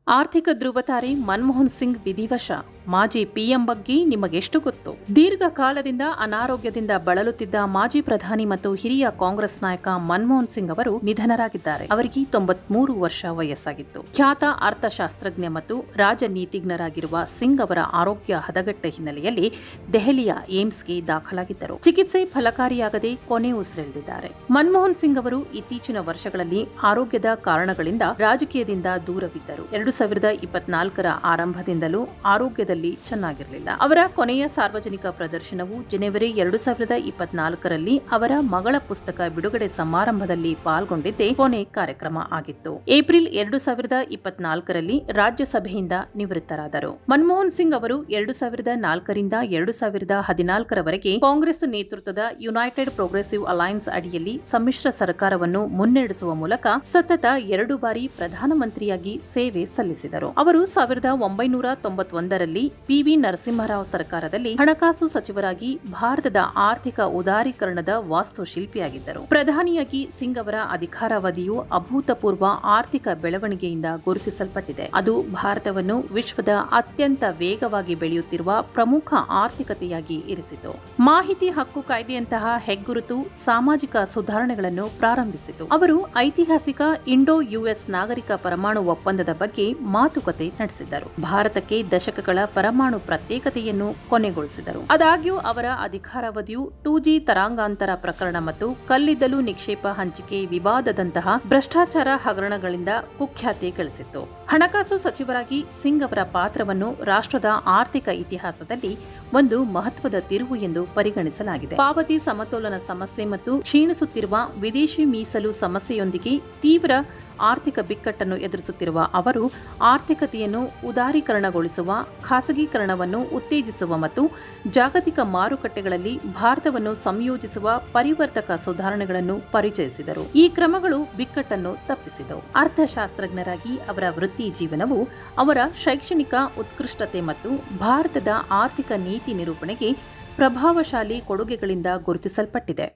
ಆರ್ಥಿಕ ಧ್ರುವತಾರೆ ಮನಮೋಹನ್ ಸಿಂಗ್ ವಿಧಿವಶ. ಮಾಜಿ ಪಿಎಂ ಬಗ್ಗೆ ನಿಮಗೆಷ್ಟು ಗೊತ್ತು? ದೀರ್ಘಕಾಲದಿಂದ ಅನಾರೋಗ್ಯದಿಂದ ಬಳಲುತ್ತಿದ್ದ ಮಾಜಿ ಪ್ರಧಾನಿ ಮತ್ತು ಹಿರಿಯ ಕಾಂಗ್ರೆಸ್ ನಾಯಕ ಮನಮೋಹನ್ ಸಿಂಗ್ ಅವರು ನಿಧನರಾಗಿದ್ದಾರೆ. ಅವರಿಗೆ 93 ವರ್ಷ ವಯಸ್ಸಾಗಿತ್ತು. ಖ್ಯಾತ ಅರ್ಥಶಾಸ್ತ್ರಜ್ಞ ಮತ್ತು ರಾಜನೀತಿಜ್ಞರಾಗಿರುವ ಸಿಂಗ್ ಅವರ ಆರೋಗ್ಯ ಹದಗೆಟ್ಟ ಹಿನ್ನೆಲೆಯಲ್ಲಿ ದೆಹಲಿಯ ಏಮ್ಸ್ಗೆ ದಾಖಲಾಗಿದ್ದರು. ಚಿಕಿತ್ಸೆ ಫಲಕಾರಿಯಾಗದೆ ಕೊನೆ ಉಸಿರೆಳೆದಿದ್ದಾರೆ. ಮನಮೋಹನ್ ಸಿಂಗ್ ಅವರು ಇತ್ತೀಚಿನ ವರ್ಷಗಳಲ್ಲಿ ಆರೋಗ್ಯದ ಕಾರಣಗಳಿಂದ ರಾಜಕೀಯದಿಂದ ದೂರವಿದ್ದರು. 2024ರ ಆರಂಭದಿಂದಲೂ ಆರೋಗ್ಯದಲ್ಲಿ ಚೆನ್ನಾಗಿರಲಿಲ್ಲ. ಅವರ ಕೊನೆಯ ಸಾರ್ವಜನಿಕ ಪ್ರದರ್ಶನವು ಜನವರಿ 2024ರಲ್ಲಿ ಅವರ ಮಗಳ ಪುಸ್ತಕ ಬಿಡುಗಡೆ ಸಮಾರಂಭದಲ್ಲಿ ಪಾಲ್ಗೊಂಡಿದ್ದೇ ಕೊನೆ ಕಾರ್ಯಕ್ರಮ ಆಗಿತ್ತು. ಏಪ್ರಿಲ್ 2024ರಲ್ಲಿ ರಾಜ್ಯಸಭೆಯಿಂದ ನಿವೃತ್ತರಾದರು. ಮನಮೋಹನ್ ಸಿಂಗ್ ಅವರು 2004ರಿಂದ 2014ರವರೆಗೆ ಕಾಂಗ್ರೆಸ್ ನೇತೃತ್ವದ ಯುನೈಟೆಡ್ ಪ್ರೋಗ್ರೆಸಿವ್ ಅಲೈನ್ಸ್ ಅಡಿಯಲ್ಲಿ ಸಮ್ಮಿಶ್ರ ಸರ್ಕಾರವನ್ನು ಮುನ್ನಡೆಸುವ ಮೂಲಕ ಸತತ 2 ಬಾರಿ ಪ್ರಧಾನಮಂತ್ರಿಯಾಗಿ ಸೇವೆ ಸಲ್ಲಿಸಿದರು. ಅವರು 1991ರಲ್ಲಿ ಪಿವಿ ನರಸಿಂಹರಾವ್ ಸರ್ಕಾರದಲ್ಲಿ ಹಣಕಾಸು ಸಚಿವರಾಗಿ ಭಾರತದ ಆರ್ಥಿಕ ಉದಾರೀಕರಣದ ವಾಸ್ತುಶಿಲ್ಪಿಯಾಗಿದ್ದರು. ಪ್ರಧಾನಿಯಾಗಿ ಸಿಂಗ್ ಅವರ ಅಧಿಕಾರಾವಧಿಯು ಅಭೂತಪೂರ್ವ ಆರ್ಥಿಕ ಬೆಳವಣಿಗೆಯಿಂದ ಗುರುತಿಸಲ್ಪಟ್ಟಿದೆ. ಅದು ಭಾರತವನ್ನು ವಿಶ್ವದ ಅತ್ಯಂತ ವೇಗವಾಗಿ ಬೆಳೆಯುತ್ತಿರುವ ಪ್ರಮುಖ ಆರ್ಥಿಕತೆಯಾಗಿ ಇರಿಸಿತು. ಮಾಹಿತಿ ಹಕ್ಕು ಕಾಯ್ದೆಯಂತಹ ಹೆಗ್ಗುರುತು ಸಾಮಾಜಿಕ ಸುಧಾರಣೆಗಳನ್ನು ಪ್ರಾರಂಭಿಸಿತು. ಅವರು ಐತಿಹಾಸಿಕ ಇಂಡೋ-ಯುಎಸ್ ನಾಗರಿಕ ಪರಮಾಣು ಒಪ್ಪಂದದ ಬಗ್ಗೆ ಮಾತುಕತೆ ನಡೆಸಿದರು. ಭಾರತಕ್ಕೆ ದಶಕಗಳ ಪರಮಾಣು ಪ್ರತ್ಯೇಕತೆಯನ್ನು ಕೊನೆಗೊಳಿಸಿದರು. ಆದಾಗ್ಯೂ ಅವರ ಅಧಿಕಾರಾವಧಿಯು 2G ತರಂಗಾಂತರ ಪ್ರಕರಣ ಮತ್ತು ಕಲ್ಲಿದ್ದಲು ನಿಕ್ಷೇಪ ಹಂಚಿಕೆ ವಿವಾದದಂತಹ ಭ್ರಷ್ಟಾಚಾರ ಹಗರಣಗಳಿಂದ ಕುಖ್ಯಾತಿ ಗಳಿಸಿತ್ತು. ಹಣಕಾಸು ಸಚಿವರಾಗಿ ಸಿಂಗ್ ಅವರ ಪಾತ್ರವನ್ನು ರಾಷ್ಟ್ರದ ಆರ್ಥಿಕ ಇತಿಹಾಸದಲ್ಲಿ ಒಂದು ಮಹತ್ವದ ತಿರುವು ಎಂದು ಪರಿಗಣಿಸಲಾಗಿದೆ. ಪಾವತಿ ಸಮತೋಲನ ಸಮಸ್ಯೆ ಮತ್ತು ಕ್ಷೀಣಿಸುತ್ತಿರುವ ವಿದೇಶಿ ಮೀಸಲು ಸಮಸ್ಯೆಯೊಂದಿಗೆ ತೀವ್ರ ಆರ್ಥಿಕ ಬಿಕ್ಕಟ್ಟನ್ನು ಎದುರಿಸುತ್ತಿರುವ ಅವರು ಆರ್ಥಿಕತೆಯನ್ನು ಉದಾರೀಕರಣಗೊಳಿಸುವ, ಖಾಸಗೀಕರಣವನ್ನು ಉತ್ತೇಜಿಸುವ ಮತ್ತು ಜಾಗತಿಕ ಮಾರುಕಟ್ಟೆಗಳಲ್ಲಿ ಭಾರತವನ್ನು ಸಂಯೋಜಿಸುವ ಪರಿವರ್ತಕ ಸುಧಾರಣೆಗಳನ್ನು ಪರಿಚಯಿಸಿದರು. ಈ ಕ್ರಮಗಳು ಬಿಕ್ಕಟ್ಟನ್ನು ತಪ್ಪಿಸಿದವು. ಅರ್ಥಶಾಸ್ತ್ರಜ್ಞರಾಗಿ ಅವರ ವೃತ್ತಿ ಜೀವನವು ಅವರ ಶೈಕ್ಷಣಿಕ ಉತ್ಕೃಷ್ಟತೆ ಮತ್ತು ಭಾರತದ ಆರ್ಥಿಕ ನೀತಿ ನಿರೂಪಣೆಗೆ ಪ್ರಭಾವಶಾಲಿ ಕೊಡುಗೆಗಳಿಂದ ಗುರುತಿಸಲ್ಪಟ್ಟಿದೆ.